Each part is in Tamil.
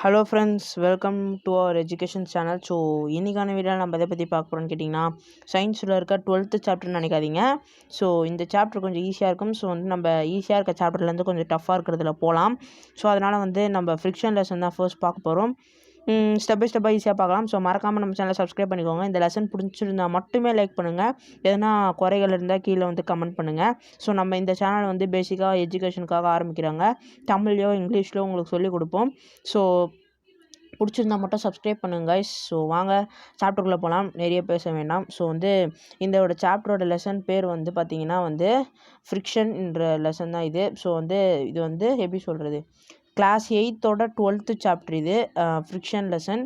Hello friends, welcome to our education channel. So இன்றைக்கான வீடியோவில் நம்ம எதை பற்றி பார்க்க போகிறோம்னு கேட்டிங்கன்னா, சயின்ஸில் இருக்க 12th சாப்டர்னு நினைக்காதீங்க. ஸோ இந்த சாப்டர் கொஞ்சம் ஈஸியாக இருக்கும். ஸோ நம்ம ஈஸியாக இருக்க சாப்டர்லேருந்து கொஞ்சம் டஃப்பாக இருக்கிறதுல போகலாம். ஸோ அதனால் நம்ம ஃப்ரிக்ஷன் லெசன் தான் ஃபர்ஸ்ட் பார்க்க போகிறோம். ஸ்டெப் பை ஸ்டெப்பாக ஈஸியாக பார்க்கலாம். ஸோ மறக்காமல் நம்ம சேனலை சப்ஸ்கிரைப் பண்ணிக்கோங்க. இந்த லெசன் பிடிச்சிருந்தா மட்டுமே லைக் பண்ணுங்கள். எதனா குறைகள் இருந்தால் கீழே கமெண்ட் பண்ணுங்கள். ஸோ நம்ம இந்த சேனல் பேசிக்காக எஜுகேஷனுக்காக ஆரம்பிக்கிறாங்க. தமிழ்லையோ இங்கிலீஷ்லையோ உங்களுக்கு சொல்லிக் கொடுப்போம். ஸோ பிடிச்சிருந்தா மட்டும் சப்ஸ்கிரைப் பண்ணுங்க கைஸ். ஸோ வாங்க சாப்டருக்குள்ளே போகலாம், நிறைய பேச வேண்டாம். ஸோ இதோட சாப்டரோட லெசன் பேர் பார்த்திங்கன்னா ஃப்ரிக்ஷன்ன்ற லெசன் தான் இது. ஸோ இது எப்படி சொல்கிறது, கிளாஸ் 8ஓட 12th சாப்டர் இது ஃப்ரிக்ஷன் லெசன்.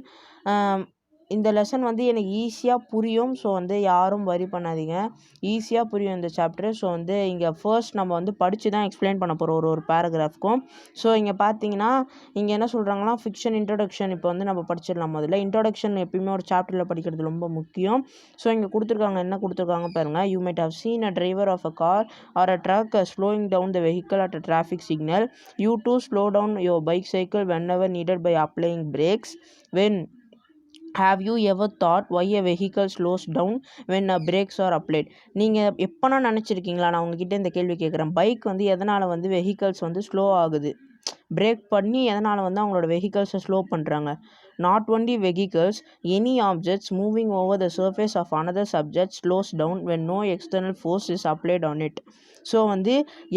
இந்த லெசன் எனக்கு ஈஸியாக புரியும். ஸோ யாரும் வரி பண்ணாதீங்க, ஈஸியாக புரியும் இந்த சாப்டர். ஸோ இங்கே ஃபர்ஸ்ட் நம்ம படித்து தான் எக்ஸ்பிளைன் பண்ண போகிறோம் ஒரு பேராகிராஃப்க்கும். ஸோ இங்கே பார்த்தீங்கன்னா இங்கே என்ன சொல்கிறாங்கன்னா, ஃபிக்ஷன் இன்ட்ரொடக்ஷன் இப்போ நம்ம படிச்சிடலாம். முதல்ல இன்ட்ரொடக்ஷன் எப்பயுமே ஒரு சாப்டரில் படிக்கிறது ரொம்ப முக்கியம். ஸோ இங்கே என்ன கொடுத்துருக்காங்க பாருங்கள். You might have seen a driver of a car or a truck slowing down the vehicle at a traffic signal. You do slow down your bike cycle whenever needed by applying brakes. Have you ever thought why a vehicle slows down when a brakes are applied? நீங்கள் எப்போனா நினச்சிருக்கீங்களா? நான் உங்ககிட்ட இந்த கேள்வி கேட்குறேன். பைக் எதனால் வெஹிக்கல்ஸ் ஸ்லோ ஆகுது, பிரேக் பண்ணி எதனால் அவங்களோட வெஹிக்கல்ஸை ஸ்லோ பண்ணுறாங்க? Not only vehicles, any objects moving over the surface of another subject slows down when no external force is applied on it. So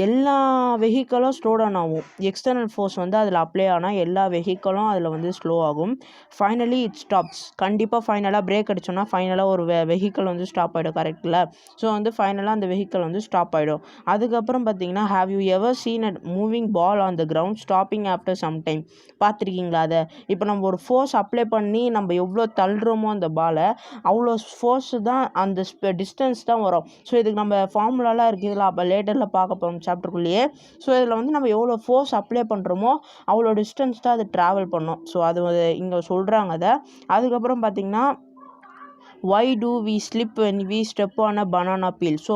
எல்லா வெஹிக்கலும் ஸ்லோ டவுன் ஆகும். எக்ஸ்டர்னல் ஃபோர்ஸ் அதில் அப்ளை ஆனால் எல்லா வெஹிக்கலும் அதில் ஸ்லோ ஆகும். Finally it stops. கண்டிப்பாக ஃபைனலாக பிரேக் அடித்தோன்னா ஃபைனலாக ஒரு வெஹிக்கல் ஸ்டாப் ஆகிடும், கரெக்டில்? ஸோ ஃபைனலாக அந்த வெஹிக்கல் ஸ்டாப் ஆகிடும். அதுக்கப்புறம் பார்த்தீங்கன்னா, have you ever seen a moving ball on the ground stopping after some time? பார்த்துருக்கீங்களா அதை? இப்போ நம்ம ஒரு ஃபோர்ஸ் அப்ளை பண்ணி நம்ம எவ்வளோ தள்ளுறோமோ அந்த பாலை, அவ்வளோ ஃபோர்ஸு தான் அந்த டிஸ்டன்ஸ் தான் வரும். ஸோ இதுக்கு நம்ம ஃபார்முலாலாம் இருக்குது, இதில் அப்போ லேட்டரில் பார்க்க போகிறோம் சாப்டருக்குள்ளேயே. ஸோ இதில் நம்ம எவ்வளோ ஃபோர்ஸ் அப்ளை பண்ணுறோமோ அவ்வளோ டிஸ்டன்ஸ் தான் அது ட்ராவல் பண்ணோம். ஸோ அது இங்கே சொல்கிறாங்க அதை. அதுக்கப்புறம் பார்த்திங்கன்னா, why do we slip when we step on a banana peel? So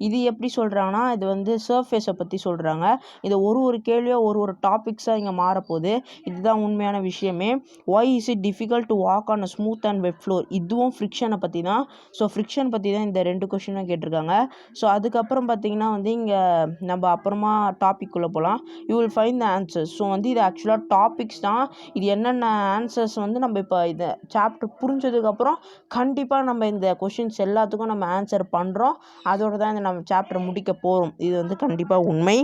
இது எப்படி சொல்கிறாங்கன்னா, இது சர்ஃபேஸை பற்றி சொல்கிறாங்க. இதை ஒரு கேள்வியோ ஒரு டாபிக்ஸாக இங்கே மாறப்போகுது. இதுதான் உண்மையான விஷயமே. why is it difficult to walk on a smooth and wet floor? இதுவும் ஃப்ரிக்ஷனை பற்றி தான். ஸோ ஃப்ரிக்ஷன் பற்றி தான் இந்த 2 கொஷினும் கேட்டிருக்காங்க. ஸோ அதுக்கப்புறம் பார்த்திங்கன்னா இங்கே நம்ம அப்புறமா டாபிக்குள்ளே போகலாம். You will find the answers. So இது ஆக்சுவலாக டாபிக்ஸ் தான். இது என்னென்ன ஆன்சர்ஸ் நம்ம இப்போ இதை சாப்டர் புரிஞ்சதுக்கப்புறம் கண்டிப்பாக நம்ம இந்த கொஷின்ஸ் எல்லாத்துக்கும் நம்ம ஆன்சர் பண்ணுறோம். அதோடு தான் நம்ம சாப்டர் முடிக்க போகிறோம். இது கண்டிப்பாக உண்மை.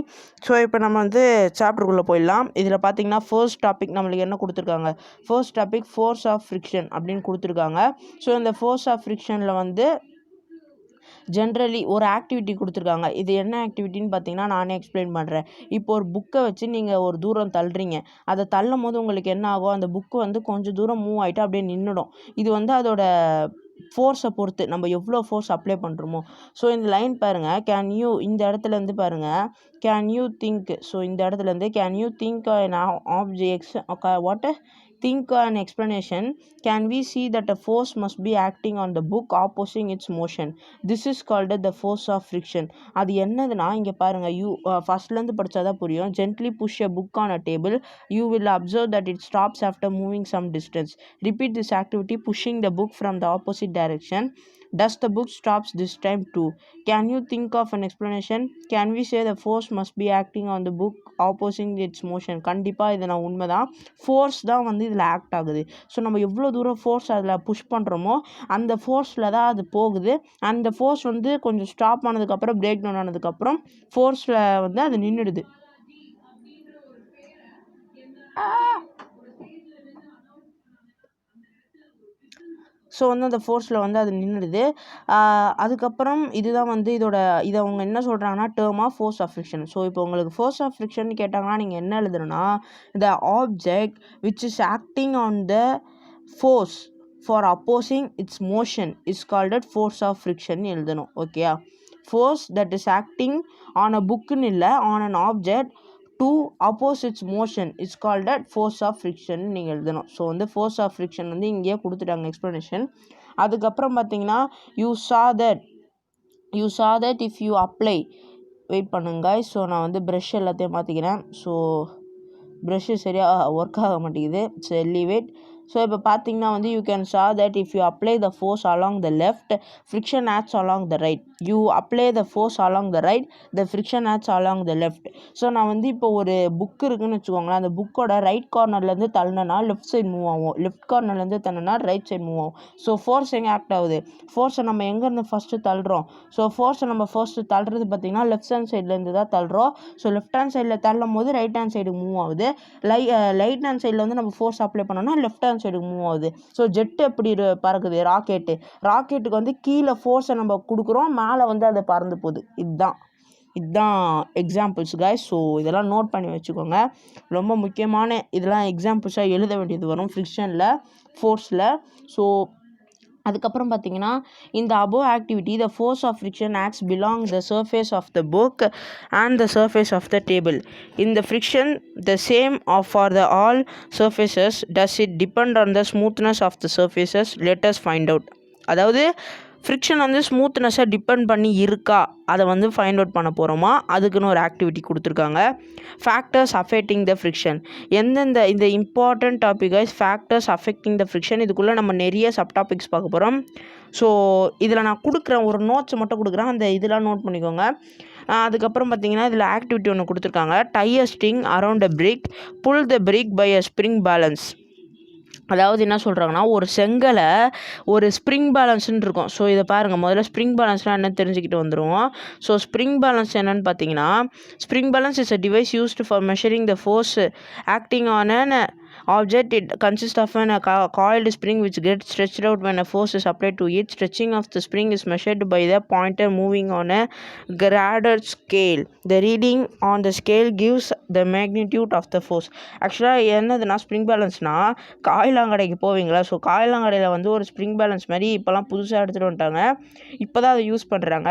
ஸோ இப்போ நம்ம சாப்டருக்குள்ளே போயிடலாம். இதில் பார்த்தீங்கன்னா ஃபர்ஸ்ட் டாபிக் நம்மளுக்கு என்ன கொடுத்துருக்காங்க? First topic force of friction அப்படின்னு கொடுத்துருக்காங்க. ஸோ இந்த ஃபோர்ஸ் ஆஃப் ஃப்ரிக்ஷனில் ஜென்ரலி ஒரு ஆக்டிவிட்டி கொடுத்துருக்காங்க. இது என்ன ஆக்டிவிட்டின்னு பார்த்தீங்கன்னா, நானே எக்ஸ்பிளைன் பண்ணுறேன். இப்போ ஒரு புக்கை வச்சு நீங்கள் ஒரு தூரம் தள்ளுறீங்க. அதை தள்ளும் போது உங்களுக்கு என்ன ஆகும்? அந்த புக்கு கொஞ்சம் தூரம் மூவ் ஆகிட்டு அப்படியே நின்றுடும். இது அதோட ஃபோர்ஸை பொறுத்து நம்ம எவ்வளோ ஃபோர்ஸ் அப்ளை பண்ணுறோமோ. ஸோ இந்த லைன் பாருங்கள், இந்த இடத்துலேருந்து பாருங்கள், கேன் யூ திங்க். ஸோ இந்த இடத்துலேருந்து can you think an object, what think an explanation, can we see that a force must be acting on the book opposing its motion? This is called the force of friction. அது என்னதுன்னா, இங்கே பாருங்கள், ஃபஸ்ட்லேருந்து படித்தாதான் புரியும். gently push a book on a table, you will observe that it stops after moving some distance. Repeat this activity pushing the book from the opposite direction. Does the book stops this time too? Can you think of an explanation? Can we say the force must be acting on the book opposing its motion? கண்டிப்பாக இது நான் உண்மைதான். ஃபோர்ஸ் தான் இதில் ஆக்ட் ஆகுது. ஸோ நம்ம எவ்வளோ தூரம் ஃபோர்ஸ் அதில் புஷ் பண்ணுறோமோ அந்த ஃபோர்ஸில் தான் அது போகுது. அந்த ஃபோர்ஸ் கொஞ்சம் ஸ்டாப் ஆனதுக்கப்புறம், பிரேக் டவுன் ஆனதுக்கப்புறம் ஃபோர்ஸில் அது நின்றுடுது. ஸோ அந்த ஃபோர்ஸில் அது நின்றுடுது. அதுக்கப்புறம் இதுதான் இதை அவங்க என்ன சொல்கிறாங்கன்னா, term of force of friction. So இப்போ உங்களுக்கு ஃபோர்ஸ் ஆஃப் ஃப்ரிக்ஷன் கேட்டாங்கன்னா நீங்கள் என்ன எழுதணும்னா, the object which is acting on the force for opposing its motion is called force of friction எழுதணும். ஓகேயா? Force that is acting on a புக்குன்னு இல்லை, on an object to oppose its motion is called that force of friction நீங்கள் எழுதணும். ஸோ force of friction இங்கேயே கொடுத்துட்டாங்க எக்ஸ்ப்ளனேஷன். அதுக்கப்புறம் பார்த்தீங்கன்னா, you saw that if you apply, wait பண்ணுங்க. ஸோ நான் ப்ரஷ் எல்லாத்தையும் மாற்றிக்கிறேன். ஸோ ப்ரஷ்ஷு சரியாக ஒர்க் ஆக மாட்டேங்குது. So elevate. ஸோ இப்போ பார்த்தீங்கன்னா வந்து you can saw that if you apply the force along the left, friction acts along the right. You apply the force along the right, the friction acts along the left. So நான் வந்து இப்போ ஒரு புக் இருக்குன்னு வச்சுக்கோங்களேன். அந்த புக்கோட ரைட் கார்னர்லேருந்து தள்ளினா லெஃப்ட் சைடு மூவ் ஆகும், லெஃப்ட் கார்னர்லேருந்து தள்ளினா ரைட் சைடு மூவ் ஆகும். ஸோ ஃபோர்ஸ் எங்கே ஆக்ட் ஆகுது? ஃபோர்ஸை நம்ம எங்கேருந்து ஃபஸ்ட்டு தள்ளுறோம்? ஸோ ஃபோர்ஸை நம்ம ஃபர்ஸ்ட்டு தள்ளுறது பார்த்திங்கன்னா லெஃப்ட் ஹேண்ட் சைட்லேருந்து தான் தள்ளுறோம். ஸோ லெஃப்ட் ஹேண்ட் சைடில் தள்ளும் போது ரைட் ஹேண்ட் சைடு மூவ் ஆகுது. ரைட் ஹேண்ட் சைடில் வந்து நம்ம ஃபோர்ஸ் அப்ளை பண்ணோம்னா லெஃப்ட் ஹேண்ட் சைடு மூவ் ஆகுது. ஸோ ஜெட்டு எப்படி பறக்குது? ராக்கெட்டுக்கு வந்து கீழே ஃபோர்ஸை நம்ம கொடுக்குறோம், மேலே வந்து அது பறந்து போகுது. இதுதான் எக்ஸாம்பிள்ஸ் காய்ஸ். ஸோ இதெல்லாம் நோட் பண்ணி வச்சுக்கோங்க. ரொம்ப முக்கியமான இதெல்லாம் எக்ஸாம்பிள்ஸாக எழுத வேண்டியது வரும் ஃப்ரிக்ஷனில், ஃபோர்ஸில். ஸோ அதுக்கப்புறம் பார்த்தீங்கன்னா இந்த above activity the force of friction acts belong the surface of the book and the surface of the table. In the friction the same for the all surfaces. Does it depend on the smoothness of the surfaces? Let us find out. அதாவது ஃப்ரிக்ஷன் வந்து ஸ்மூத்னஸை டிபெண்ட் பண்ணி இருக்கா, அதை வந்து ஃபைண்ட் அவுட் பண்ண போகிறோமா, அதுக்குன்னு ஒரு ஆக்டிவிட்டி கொடுத்துருக்காங்க. Factors affecting the friction. எந்தெந்த இந்த important topic wise factors affecting the friction, இதுக்குள்ளே நம்ம நிறைய சப் டாபிக்ஸ் பார்க்க போகிறோம். ஸோ இதில் நான் கொடுக்குறேன், ஒரு நோட்ஸ் மட்டும் கொடுக்குறேன், அந்த இதெல்லாம் நோட் பண்ணிக்கோங்க. அதுக்கப்புறம் பார்த்தீங்கன்னா இதில் ஆக்டிவிட்டி ஒன்று கொடுத்துருக்காங்க. Tie a string around a brick, pull the brick by a spring balance. அதாவது என்ன சொல்கிறாங்கன்னா ஒரு செங்கலை ஒரு ஸ்ப்ரிங் பேலன்ஸ்ன்னு இருக்கும். ஸோ இதை பாருங்கள், முதல்ல ஸ்ப்ரிங் பேலன்ஸ்னால் என்ன தெரிஞ்சுக்கிட்டு வந்துடுவோம். ஸோ ஸ்ப்ரிங் பேலன்ஸ் என்னென்னு பார்த்தீங்கன்னா, spring balance is a device used for measuring the force acting on an object. It consists of a coiled spring which gets stretched out when a force is applied to it. Stretching of the spring is measured by the pointer moving on a graded scale. The reading on the scale gives the magnitude of the force. ஆக்சுவலாக என்னதுன்னா ஸ்ப்ரிங் பேலன்ஸ்னால் காயிலாங்கடைக்கு போவீங்களா? ஸோ காயிலாங்கடையில் வந்து ஒரு ஸ்ப்ரிங் பேலன்ஸ் மாதிரி இப்போலாம் புதுசாக எடுத்துகிட்டு வந்துட்டாங்க, இப்போ தான் அதை யூஸ் பண்ணுறாங்க.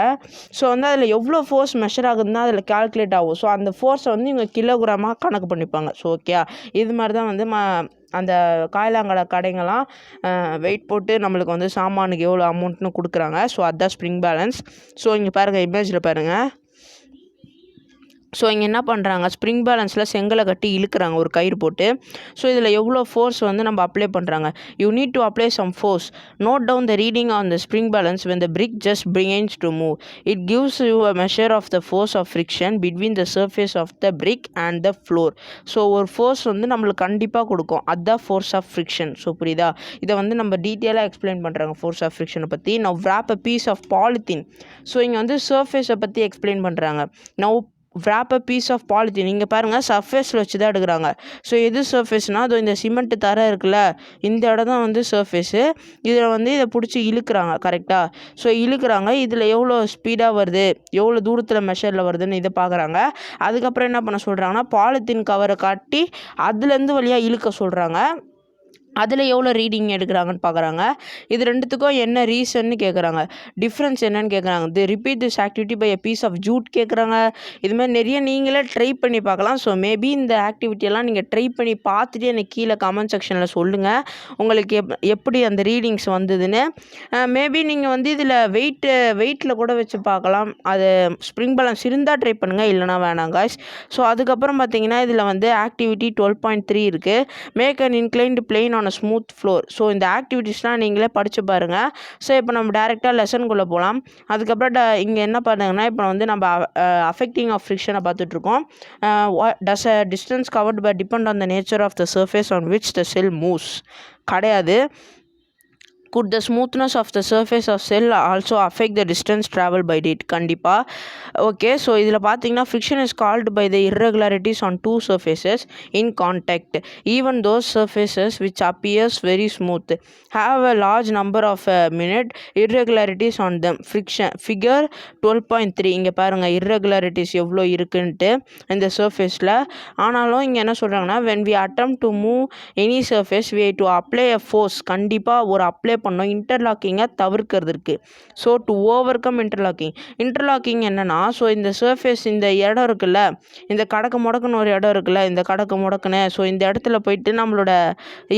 ஸோ வந்து அதில் எவ்வளோ ஃபோர்ஸ் மெஷர் ஆகுதுன்னா அதில் கால்குலேட் ஆகும். ஸோ அந்த ஃபோர்ஸை வந்து இவங்க கிலோகிராமாக கணக்கு பண்ணிப்பாங்க. ஸோ ஓகே, இது மாதிரி தான் வந்து அந்த காயிலாங்கடை கடைங்கெல்லாம் வெயிட் போட்டு நம்மளுக்கு வந்து சாமானுக்கு எவ்வளோ அமௌண்ட்னு கொடுக்குறாங்க. ஸோ அதுதான் ஸ்ப்ரிங் பேலன்ஸ். ஸோ இங்கே பாருங்கள், இமேஜில் பாருங்கள். ஸோ இங்கே என்ன பண்ணுறாங்க, ஸ்ப்ரிங் பேலன்ஸில் செங்கலை கட்டி இழுக்கிறாங்க ஒரு கயிறு போட்டு. ஸோ இதில் எவ்வளோ ஃபோர்ஸ் வந்து நம்ம அப்ளை பண்ணுறாங்க. You need to apply some force. Note down the reading on the spring balance when the brick just begins to move. It gives you a measure of the force of friction between the surface of the brick and the floor. So ஒரு ஃபோர்ஸ் வந்து நம்மளுக்கு கண்டிப்பாக கொடுக்கும், அதுதான் ஃபோர்ஸ் ஆஃப் ஃப்ரிக்ஷன். ஸோ புரியுதா? இதை வந்து நம்ம டீட்டெயிலாக எக்ஸ்பிளைன் பண்ணுறாங்க ஃபோர்ஸ் ஆஃப் ஃப்ரிக்ஷனை பற்றி. Now wrap a piece of polythene. So இங்கே வந்து சர்ஃபேஸை பற்றி எக்ஸ்பிளைன் பண்ணுறாங்க. Now wrap a piece of polythene. இங்கே பாருங்கள், சர்ஃபேஸில் வச்சு தான் எடுக்கிறாங்க. ஸோ எது சர்ஃபேஸ்னால் அது இந்த சிமெண்ட்டு தரை இருக்குல்ல, இந்த இடம் தான் வந்து சர்ஃபேஸு. இதில் வந்து இதை பிடிச்சி இழுக்கிறாங்க. கரெக்டாக? ஸோ இழுக்கிறாங்க, இதில் எவ்வளோ ஸ்பீடாக வருது, எவ்வளோ தூரத்தில் மெஷரில் வருதுன்னு இதை பார்க்குறாங்க. அதுக்கப்புறம் என்ன பண்ண சொல்கிறாங்கன்னா பாலித்தீன் கவரை காட்டி அதுலேருந்து வழியாக இழுக்க சொல்கிறாங்க. அதில் எவ்வளோ ரீடிங் எடுக்கிறாங்கன்னு பார்க்குறாங்க. இது ரெண்டுத்துக்கும் என்ன ரீசன்னு கேட்குறாங்க, டிஃப்ரென்ஸ் என்னன்னு கேட்குறாங்க. The repeat this activity by a piece of jute கேட்குறாங்க. இதுமாதிரி நிறைய நீங்களே ட்ரை பண்ணி பார்க்கலாம். ஸோ மேபி இந்த ஆக்டிவிட்டியெல்லாம் நீங்கள் ட்ரை பண்ணி பார்த்துட்டு எனக்கு கீழே கமெண்ட் செக்ஷனில் சொல்லுங்கள் உங்களுக்கு எப்படி அந்த ரீடிங்ஸ் வந்ததுன்னு. மேபி நீங்கள் வந்து இதில் வெயிட்டில் கூட வச்சு பார்க்கலாம். அது ஸ்ப்ரிங் பேலன்ஸ் இருந்தால் ட்ரை பண்ணுங்கள், இல்லைனா வேணாம் காய்ஸ். ஸோ அதுக்கப்புறம் பார்த்தீங்கன்னா இதில் வந்து ஆக்டிவிட்டி 12.3 இருக்குது. Make an inclined plane on smooth floor. So இந்த ஆக்டிவிட்டீஸ்லாம் நீங்களே படித்து பாருங்கள். ஸோ இப்போ நம்ம டேரெக்டாக லெசனுக்குள்ளே போகலாம். அதுக்கப்புறம் இங்கே என்ன பண்ணுங்கன்னா, இப்போ வந்து நம்ம அஃபெக்டிங் ஆஃப் ஃப்ரிக்ஷனை பார்த்துட்ருக்கோம். Does a distance covered by depend on the nature of the surface on which the cell moves. கிடையாது. Could the smoothness of the surface of cell also affect the distance traveled by it? கண்டிப்பாக. ஓகே, ஸோ இதில் பார்த்தீங்கன்னா friction is caused by the irregularities on two surfaces in contact. Even those surfaces which appears very smooth have a large number of minute irregularities on them. Friction figure 12.3. இங்கே பாருங்கள் irregularities எவ்வளோ இருக்குன்ட்டு இந்த சர்ஃபேஸில். ஆனாலும் இங்கே என்ன சொல்கிறாங்கன்னா, when we attempt to move any surface we have to apply a force. கண்டிப்பாக ஒரு அப்ளை பண்ணோம் இன்டர்லாக்கிங்கை தவிர்க்கிறதுக்கு. So to over come interlocking என்னென்னா, ஸோ இந்த சர்ஃபேஸ் இந்த இடம் இருக்குல்ல, இந்த கடக்கு முடக்குன்னு ஒரு இடம் இருக்குல்ல, இந்த கடக்கு முடக்குன்னு, ஸோ இந்த இடத்துல போயிட்டு நம்மளோட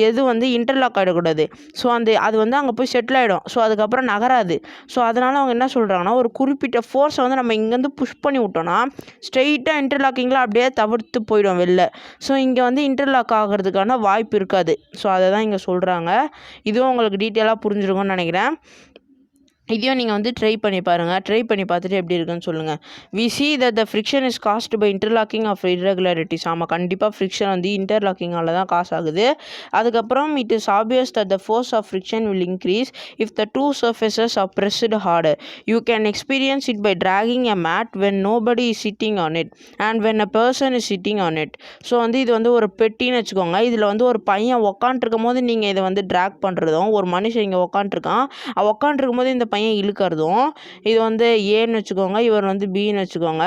எது வந்து இன்டர்லாக் ஆகிடக்கூடாது. ஸோ அது வந்து அங்கே போய் செட்டில் ஆகிடும். ஸோ அதுக்கப்புறம் நகராது. ஸோ அதனால் அவங்க என்ன சொல்கிறாங்கன்னா, ஒரு குறிப்பிட்ட ஃபோர்ஸை வந்து நம்ம இங்கேருந்து புஷ் பண்ணி விட்டோன்னா ஸ்ட்ரெயிட்டாக இன்டர்லாக்கிங்கில் அப்படியே தவிர்த்து போயிடும் வெளில. ஸோ இங்கே வந்து இன்டர்லாக் ஆகிறதுக்கான வாய்ப்பு இருக்காது. ஸோ அதை தான் இங்கே சொல்கிறாங்க. இதுவும் உங்களுக்கு டீட்டெயிலாக புரிஞ்சிருக்கும்னு நினைக்கிறேன். இதையும் நீங்கள் வந்து ட்ரை பண்ணி பாருங்கள். ட்ரை பண்ணி பார்த்துட்டு எப்படி இருக்குன்னு சொல்லுங்கள். We see that the friction is caused by interlocking of irregularities. ஆமாம், கண்டிப்பாக ஃப்ரிக்ஷன் வந்து இன்டர்லாக்கிங்கால் தான் காசு ஆகுது. அதுக்கப்புறம் it is obvious that the force of friction will increase if the two surfaces are pressed harder. You can experience it by dragging a mat when nobody is sitting on it and when a person is sitting on it. So வந்து இது வந்து ஒரு பெட்டின்னு வச்சுக்கோங்க. இதில் வந்து ஒரு பையன் உக்காண்ட்ருக்கும் போது நீங்கள் இதை வந்து ட்ராக் பண்ணுறதும், ஒரு மனுஷன் இங்கே உக்காண்ட்ருக்கான், உக்காண்ட்ருக்கும் போது இந்த பையன் இழுக்கிறதும், இது வந்து ஏன்னு வச்சுக்கோங்க, இவர் வந்து பின்னு வச்சுக்கோங்க.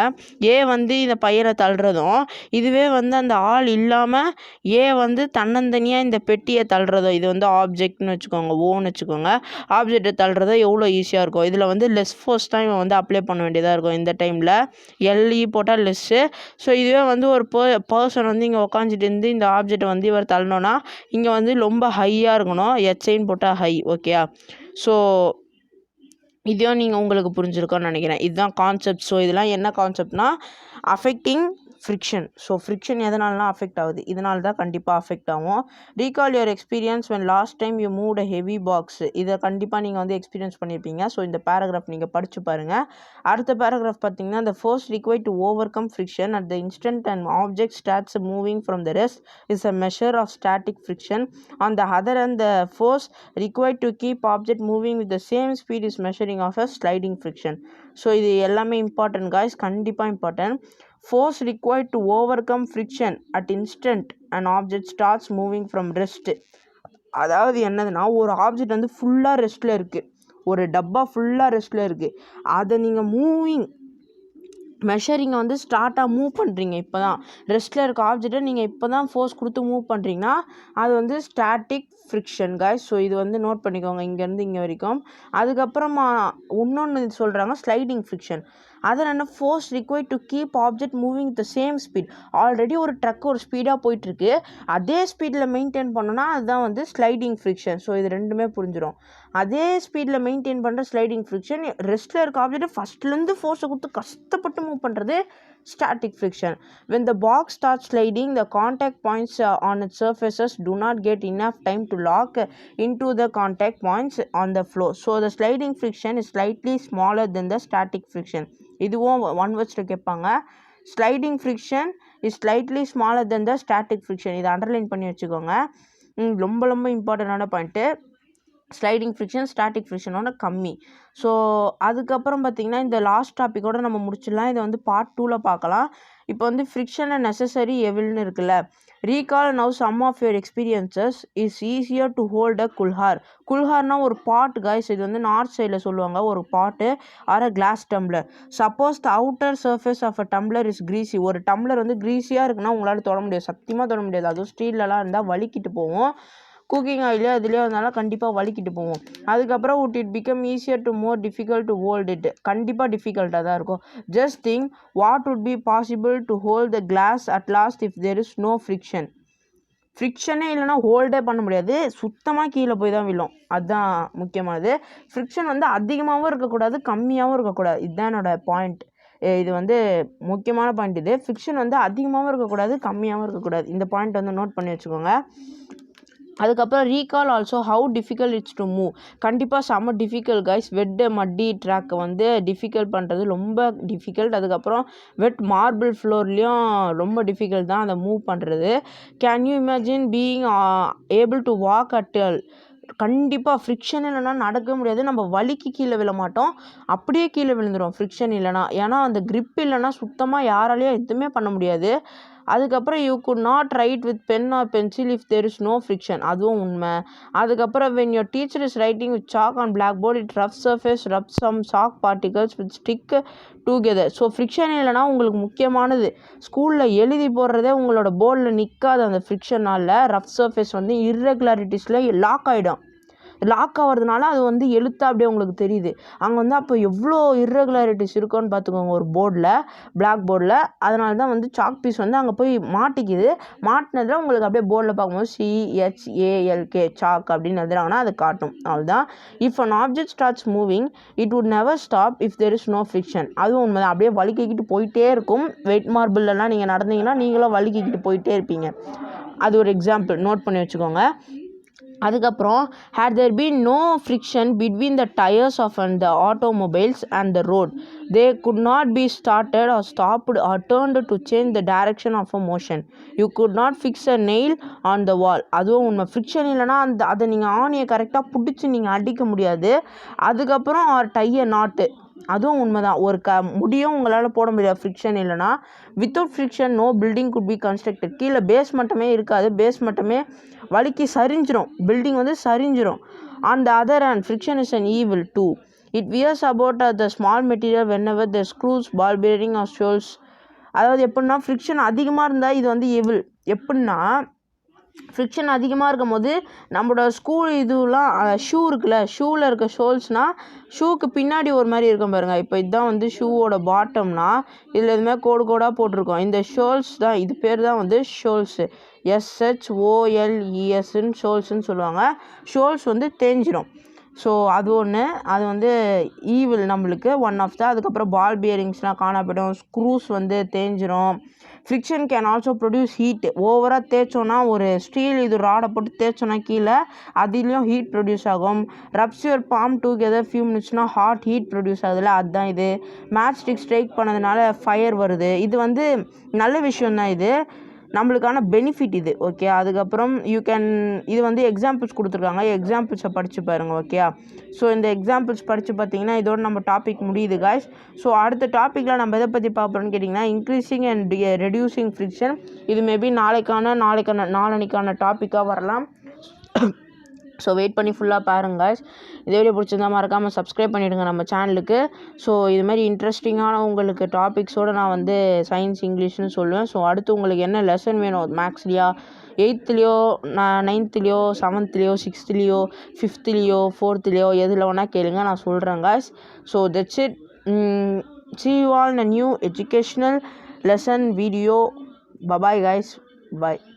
ஏ வந்து இந்த பையனை தள்ளுறதும், இதுவே வந்து அந்த ஆள் இல்லாமல் ஏ வந்து தன்னந்தனியாக இந்த பெட்டியை தள்ளுறதும், இது வந்து ஆப்ஜெக்ட்னு வச்சுக்கோங்க, ஓன்னு வச்சுக்கோங்க. ஆப்ஜெக்டை தள்ளுறதோ எவ்வளோ ஈஸியாக இருக்கும். இதில் வந்து லெஸ் ஃபோர்ஸ் தான் இவன் வந்து அப்ளை பண்ண வேண்டியதாக இருக்கும் இந்த டைமில். எல்இ போட்டால் லெஸ்ஸு. ஸோ இதுவே வந்து ஒரு பர்சன் வந்து இங்கே உக்காந்துட்டு இருந்து இந்த ஆப்ஜெக்டை வந்து இவர் தள்ளணும்னா இங்கே வந்து ரொம்ப ஹையாக இருக்கணும். எச்ஐன்னு போட்டால் ஹை. ஓகேயா? ஸோ இதையும் நீங்கள் உங்களுக்கு புரிஞ்சிருக்கோன்னு நினைக்கிறேன். இதுதான் கான்செப்ட். ஸோ இதெல்லாம் என்ன கான்செப்ட்னா அஃபெக்டிங் ஃப்ரிக்ஷன். ஸோ ஃப்ரிக்ஷன் எதனாலலாம் அஃபெக்ட் ஆகுது, இதனால தான் கண்டிப்பாக அஃபெக்ட் ஆகும். Recall your experience when last time you moved a heavy box. இதை கண்டிப்பாக நீங்கள் வந்து எக்ஸ்பீரியன்ஸ் பண்ணியிருப்பீங்க. ஸோ இந்த பேராகிராஃப் நீங்கள் படித்து பாருங்கள். அடுத்த பேராகிராஃப் பார்த்தீங்கன்னா, the force required to overcome friction at the instant an object starts moving from the rest is a measure of static friction. On the other hand, the force required to keep object moving with the same speed is measuring of a sliding friction. So இது எல்லாமே இம்பார்ட்டன்ட் காய்ஸ், கண்டிப்பாக important. force required to overcome friction at instant an object starts moving from rest. அதாவது என்னதுன்னா, ஒரு ஆப்ஜெக்ட் வந்து ஃபுல்லாக ரெஸ்ட்டில் இருக்குது, ஒரு டப்பா ஃபுல்லாக ரெஸ்ட்டில் இருக்குது, அதை நீங்கள் மெஷரிங்கை வந்து ஸ்டார்ட்டாக மூவ் பண்ணுறீங்க. இப்போ தான் ரெஸ்ட்டில் இருக்க ஆப்ஜெக்டை நீங்கள் இப்போ தான் ஃபோர்ஸ் கொடுத்து மூவ் பண்ணுறீங்கன்னா அது வந்து ஸ்டாட்டிக் ஃப்ரிக்ஷன் காய்ஸ். ஸோ இது வந்து நோட் பண்ணிக்கோங்க இங்கேருந்து இங்கே வரைக்கும். அதுக்கப்புறமா இன்னொன்று சொல்கிறாங்க ஸ்லைடிங் ஃப்ரிக்ஷன். அதில் என்ன, force required to keep object moving the same speed. Already ஒரு ட்ரக் ஒரு ஸ்பீடாக போயிட்டுருக்கு, அதே ஸ்பீடில் மெயின்டைன் பண்ணோன்னா அதுதான் வந்து ஸ்லைடிங் ஃப்ரிக்ஷன். ஸோ இது ரெண்டுமே புரிஞ்சிடும். அதே ஸ்பீடில் மெயின்டைன் பண்ணுற ஸ்லைடிங் ஃப்ரிக்ஷன். ரெஸ்ட்டில் இருக்க ஆப்ஜெக்ட் ஃபஸ்ட்லேருந்து ஃபோர்ஸை கொடுத்து கஷ்டப்பட்டு மூவ் பண்ணுறது static friction. When the box starts sliding, the contact points on its surfaces do not get enough time to lock into the contact points on the floor. So the sliding friction is slightly smaller than the static friction. இதுவும் ஒன் வேர்ட்ஸில் கேட்பாங்க. Sliding friction is slightly smaller than the static friction. இதை அண்டர்லைன் பண்ணி வச்சுக்கோங்க. ரொம்ப ரொம்ப இம்பார்ட்டண்டான பாயிண்ட்டு. ஸ்லைடிங் ஃப்ரிக்ஷன் ஸ்டாட்டிக் ஃப்ரிக்ஷனோட கம்மி. ஸோ அதுக்கப்புறம் பார்த்திங்கன்னா இந்த லாஸ்ட் டாப்பிக்கோட நம்ம முடிச்சிடலாம். இதை வந்து பார்ட் 2ல் பார்க்கலாம். இப்போ வந்து ஃப்ரிக்ஷனை நெசசரி எவில்னு இருக்குல்ல. Recall now some of your experiences is easier to hold a kulhar. குல்ஹார்னா ஒரு பாட் காய்ஸ். இது வந்து நார்த் சைடில் சொல்லுவாங்க, ஒரு pot or a glass tumbler. Suppose the outer surface of a tumbler is greasy. ஒரு டம்ளர் வந்து கிரீஸியாக இருக்குன்னா உங்களால் தொட முடியாது, சத்தியமாக தொட முடியாது. அதுவும் ஸ்டீல்லலாம் இருந்தால் வலிக்கிட்டு போவோம். குக்கிங் ஆயிலே அதுலேயே வந்தாலும் கண்டிப்பாக வலிக்கிட்டு போவோம். அதுக்கப்புறம் it become easier to more difficult to hold it. கண்டிப்பாக டிஃபிகல்ட்டாக தான் இருக்கும். Just think what would be possible to hold the glass at last if there is no friction. ஃப்ரிக்ஷனே இல்லைனா ஹோல்டே பண்ண முடியாது, சுத்தமாக கீழே போய் தான் விழும். அதுதான் முக்கியமானது. ஃப்ரிக்ஷன் வந்து அதிகமாகவும் இருக்கக்கூடாது, கம்மியாகவும் இருக்கக்கூடாது. இதுதான் என்னோடய பாயிண்ட். இது வந்து முக்கியமான பாயிண்ட். இது ஃப்ரிக்ஷன் வந்து அதிகமாகவும் இருக்கக்கூடாது, கம்மியாகவும் இருக்கக்கூடாது. இந்த பாயிண்ட் வந்து நோட் பண்ணி வச்சுக்கோங்க. அதுக்கப்புறம் recall also how difficult it's to move. கண்டிப்பாக செம்ம டிஃபிகல்ட் கைஸ். வெட் மட்டி ட்ராக்கை வந்து டிஃபிகல்ட் பண்ணுறது ரொம்ப டிஃபிகல்ட். அதுக்கப்புறம் வெட் மார்பிள் ஃப்ளோர்லேயும் ரொம்ப டிஃபிகல்ட் தான் அதை மூவ் பண்ணுறது. Can you imagine being able to walk at all. கண்டிப்பாக ஃப்ரிக்ஷன் இல்லைனா நடக்க முடியாது. நம்ம வலிக்கு கீழே விழ மாட்டோம், அப்படியே கீழே விழுந்துடும் ஃப்ரிக்ஷன் இல்லைனா. ஏன்னா அந்த grip இல்லைனா சுத்தமாக யாராலையும் எதுவுமே பண்ண முடியாது. அதுக்கப்புறம் you could not write with pen or pencil if there is no friction. அதுவும் உண்மை. அதுக்கப்புறம் when your teacher is writing with chalk on blackboard it rough surface rub some chalk particles with stick together. So friction இல்லைனா உங்களுக்கு முக்கியமானது ஸ்கூலில் எழுதி போடுறதே உங்களோட போர்டில் நிற்காது. அந்த ஃப்ரிக்ஷனால் ரஃப் சர்ஃபேஸ் வந்து இர்ரெகுலாரிட்டிஸில் லாக் ஆகிடும். லாக் ஆகிறதுனால அது வந்து எழுத்தாக அப்படியே உங்களுக்கு தெரியுது. அங்கே வந்து அப்போ எவ்வளோ இர்ரெகுலாரிட்டிஸ் இருக்குன்னு பார்த்துக்கோங்க ஒரு போர்டில், பிளாக் போர்டில். அதனால தான் வந்து சாக் பீஸ் வந்து அங்கே போய் மாட்டிக்குது. மாட்டினதில் உங்களுக்கு அப்படியே போர்டில் பார்க்கும்போது CHALK சாக் அப்படின்னு எழுதுறாங்கன்னா அது காட்டும். அவ்வளோதான். If an object starts moving it would never stop if there is no friction. அதுவும் உண்மைதான். அப்படியே வலிக்கிக்கிட்டு போயிட்டே இருக்கும். வெயிட் மார்பிள்லாம் நீங்கள் நடந்தீங்கன்னா நீங்களும் வலிக்கிக்கிட்டு போயிட்டே இருப்பீங்க. அது ஒரு எக்ஸாம்பிள், நோட் பண்ணி வச்சுக்கோங்க. அதுக்கப்புறம் had there been no friction between the tires of the automobiles and the road, they could not be started or stopped or turned to change the direction of a motion. You could not fix a nail on the wall. அதுவும் உண்மை. ஃப்ரிக்ஷன் இல்லைனா அதை நீங்கள் ஆணியை கரெக்டாக பிடிச்சி நீங்கள் அடிக்க முடியாது. அதுக்கப்புறம் டைய நாட்டு, அதுவும் உண்மைதான். ஒரு முடியும் உங்களால் போட முடியாது ஃப்ரிக்ஷன் இல்லைனா. Without friction no building could be constructed. கீழே பேஸ் மட்டுமே இருக்காது, பேஸ் மட்டுமே வலிக்கு சரிஞ்சிரும், பில்டிங் வந்து சரிஞ்சிரும். On the other hand friction is an evil too. It wears about the small material whenever the screws ball bearing or soles. அதாவது எப்படின்னா ஃப்ரிக்ஷன் அதிகமாக இருந்தால் இது வந்து ஈவில். எப்படின்னா ஃப்ரிக்ஷன் அதிகமாக இருக்கும் போது நம்மளோட இதுலாம் ஷூ இருக்குல்ல, ஷூவில் இருக்க ஷோல்ஸ்னால் ஷூக்கு பின்னாடி ஒரு மாதிரி இருக்கும் பாருங்கள். இப்போ இதுதான் வந்து ஷூவோட பாட்டம்னா இதில் இதுமாதிரி கோடு கோடாக போட்டிருக்கோம். இந்த ஷோல்ஸ் தான், இது பேர் தான் வந்து ஷோல்ஸு. SHOLESன்னு ஷோல்ஸ்ன்னு சொல்லுவாங்க. ஷோல்ஸ் வந்து தேஞ்சிரும். ஸோ அது ஒன்று, அது வந்து ஈவில் நம்மளுக்கு ஒன் ஆஃப் அதுக்கப்புறம் பால் பியரிங்ஸ்லாம் காணப்படும், ஸ்க்ரூஸ் வந்து தேஞ்சிரும். Friction can also produce heat. ஓவராக தேய்ச்சோன்னா, ஒரு ஸ்டீல் இது ராடை போட்டு தேய்ச்சோன்னா கீழே அதுலேயும் ஹீட் ப்ரொடியூஸ் ஆகும். Rubs your palm together few மினிட்ஸ்னால் ஹாட் ஹீட் ப்ரொடியூஸ் ஆகுதுல்ல, அதுதான் இது. மேட்ச் ஸ்டிக் ஸ்ட்ரைக் பண்ணதுனால ஃபயர் வருது. இது வந்து நல்ல விஷயந்தான், இது நம்மளுக்கான பெனிஃபிட் இது. ஓகே, அதுக்கப்புறம் இது வந்து எக்ஸாம்பிள்ஸ் கொடுத்துருக்காங்க, எக்ஸாம்பிள்ஸை படித்து பாருங்கள். ஓகே, ஸோ இந்த எக்ஸாம்பிள்ஸ் படித்து பார்த்தீங்கன்னா இதோட நம்ம டாபிக் முடியுது காய்ஸ். ஸோ அடுத்த டாப்பிக்கில் நம்ம எதை பற்றி பார்ப்போம்னு கேட்டிங்கன்னா இன்க்ரீஸிங் அண்ட் ரெடியூசிங் ஃப்ரிக்ஷன். இது மேபி நாளைக்கான டாப்பிக்காக வரலாம். ஸோ வெயிட் பண்ணி ஃபுல்லாக பாருங்கள். இதே வீடியோ பிடிச்சிருந்தா மறக்காமல் சப்ஸ்கிரைப் பண்ணிவிடுங்க நம்ம சேனலுக்கு. ஸோ இதுமாதிரி இன்ட்ரெஸ்டிங்கான உங்களுக்கு டாபிக்ஸோடு நான் வந்து சயின்ஸ் இங்கிலீஷ்னு சொல்லுவேன். ஸோ அடுத்து உங்களுக்கு என்ன லெசன் வேணும், மேக்ஸ்லையா, 8th-லையோ, 9th-லையோ, 7th-லையோ, 6th-லையோ, 5th-லையோ, 4th-லையோ எதில் வேணால் கேளுங்க, நான் சொல்கிறேன் guys. So that's it. See you all in a new educational lesson video. Bye bye guys. Bye.